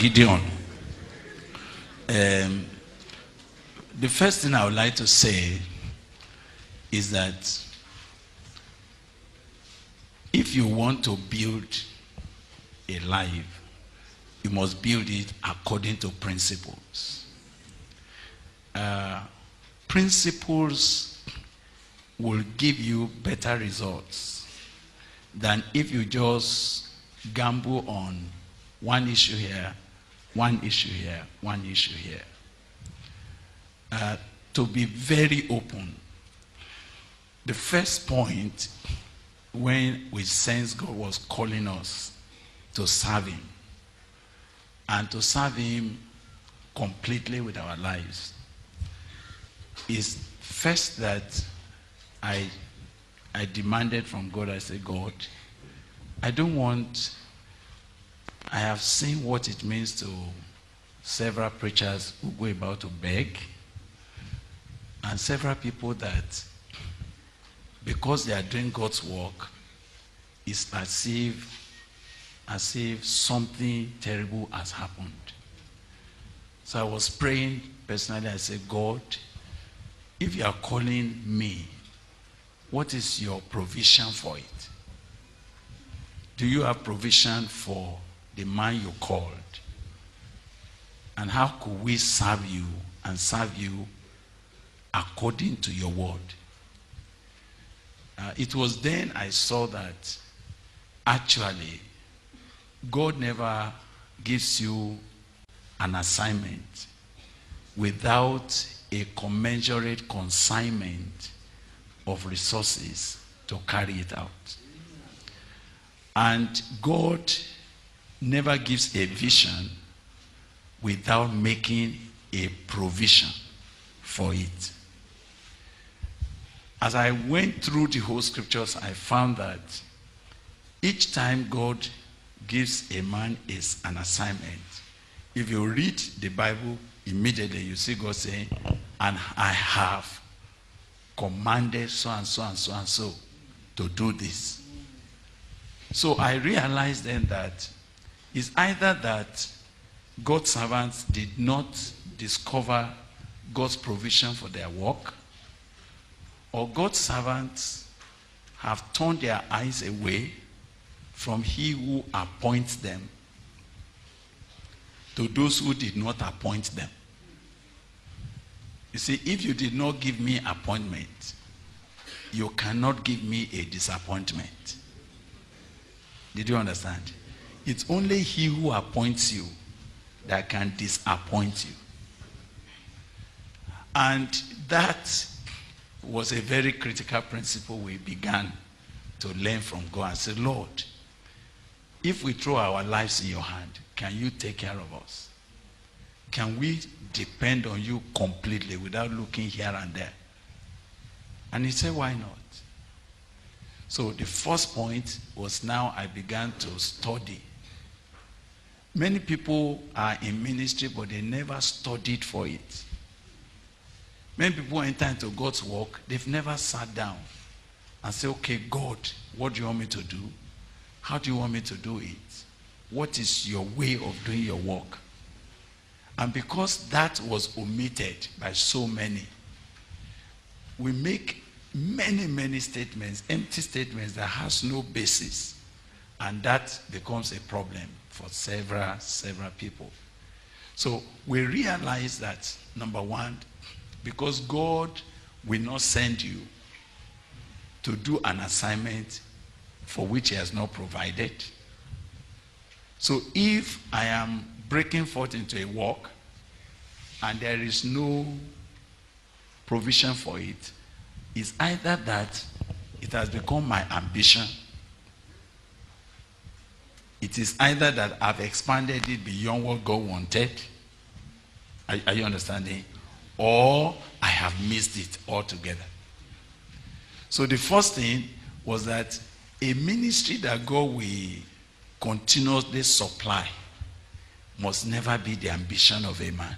Gideon. The first thing I would like to say is that if you want to build a life, you must build it according to principles. Principles will give you better results than if you just gamble on one issue here, one issue here, one issue here. To be very open, the first point when we sensed God was calling us to serve him, and to serve him completely with our lives, is first that I demanded from God. I said, God, I have seen what it means to several preachers who go about to beg, and several people that because they are doing God's work, it's as if something terrible has happened. So I was praying personally. I said, God, if you are calling me, what is your provision for it? Do you have provision for the man you called? And how could we serve you and serve you according to your word? It was then I saw that actually God never gives you an assignment without a commensurate consignment of resources to carry it out. And God never gives a vision without making a provision for it. As I went through the whole scriptures, I found that each time God gives a man an assignment, if you read the Bible, immediately you see God saying, and I have commanded so and so and so and so to do this. So I realized then that it's either that God's servants did not discover God's provision for their work, or God's servants have turned their eyes away from he who appoints them to those who did not appoint them. You see, if you did not give me appointment, you cannot give me a disappointment. Did you understand? It's only he who appoints you that can disappoint you. And that was a very critical principle we began to learn from God and say, Lord, if we throw our lives in your hand, can you take care of us? Can we depend on you completely without looking here and there? And he said, why not? So the first point was now I began to study. Many people are in ministry, but they never studied for it. Many people enter into God's work, they've never sat down and say, okay, God, what do you want me to do? How do you want me to do it? What is your way of doing your work? And because that was omitted by so many, we make many statements, empty statements that has no basis. And that becomes a problem for several people. So we realize that, number one, because God will not send you to do an assignment for which he has not provided. So if I am breaking forth into a work and there is no provision for it, it's either that it has become my ambition, it is either that I've expanded it beyond what God wanted. Are you understanding? Or I have missed it altogether. So the first thing was that a ministry that God will continuously supply must never be the ambition of a man.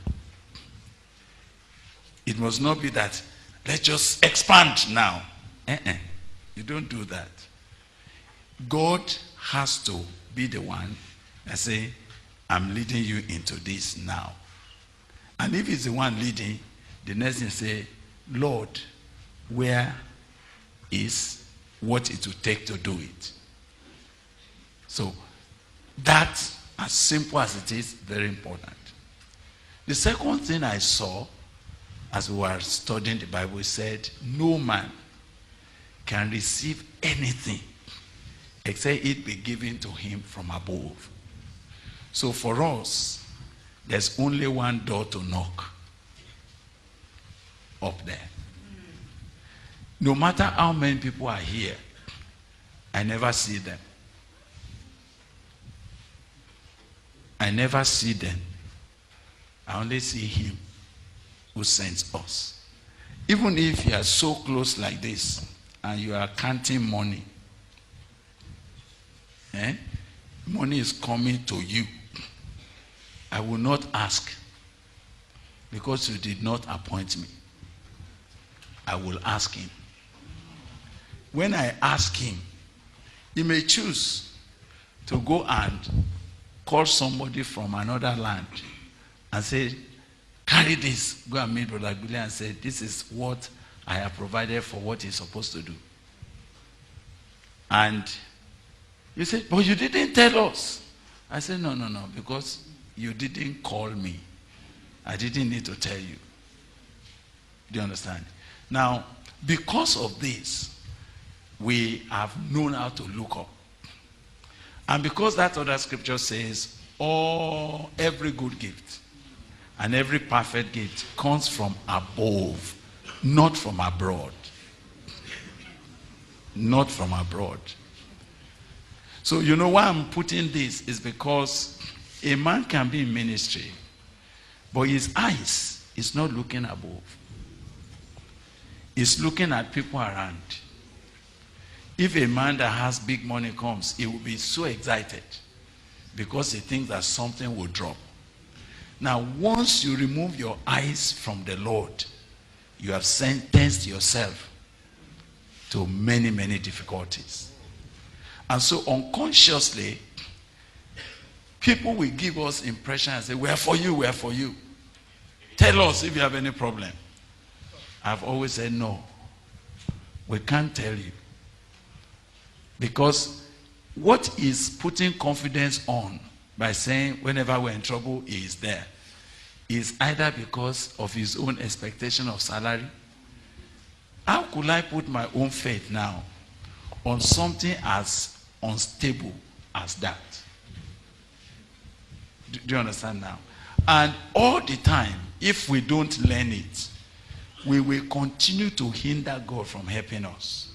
It must not be that, let's just expand now. You don't do that. God has to be the one that say, I'm leading you into this now. And if he's the one leading, the next thing say, Lord, where is what it will take to do it? So that, as simple as it is, very important. The second thing I saw as we were studying the Bible said, no man can receive anything except it be given to him from above. So for us, there's only one door to knock up there. No matter how many people are here, I never see them. I never see them. I only see him who sends us. Even if you are so close like this and you are counting money, money is coming to you, I will not ask because you did not appoint me. I will ask him. When I ask him, he may choose to go and call somebody from another land and say, carry this, go and meet Brother Gbile and say, this is what I have provided for what he's supposed to do. And you say, but you didn't tell us. I said, no, because you didn't call me. I didn't need to tell you. Do you understand? Now, because of this, we have known how to look up. And because that other scripture says, every good gift and every perfect gift comes from above, not from abroad. Not from abroad. So you know why I'm putting this is because a man can be in ministry, but his eyes is not looking above. He's looking at people around. If a man that has big money comes, he will be so excited because he thinks that something will drop. Now, once you remove your eyes from the Lord, you have sentenced yourself to many, many difficulties. And so unconsciously, people will give us impression and say, we are for you, we are for you. Tell us if you have any problem. I've always said, no, we can't tell you. Because what is putting confidence on by saying whenever we're in trouble, he is there, is either because of his own expectation of salary. How could I put my own faith now on something as unstable as that? Do you understand now? And all the time, if we don't learn it, we will continue to hinder God from helping us.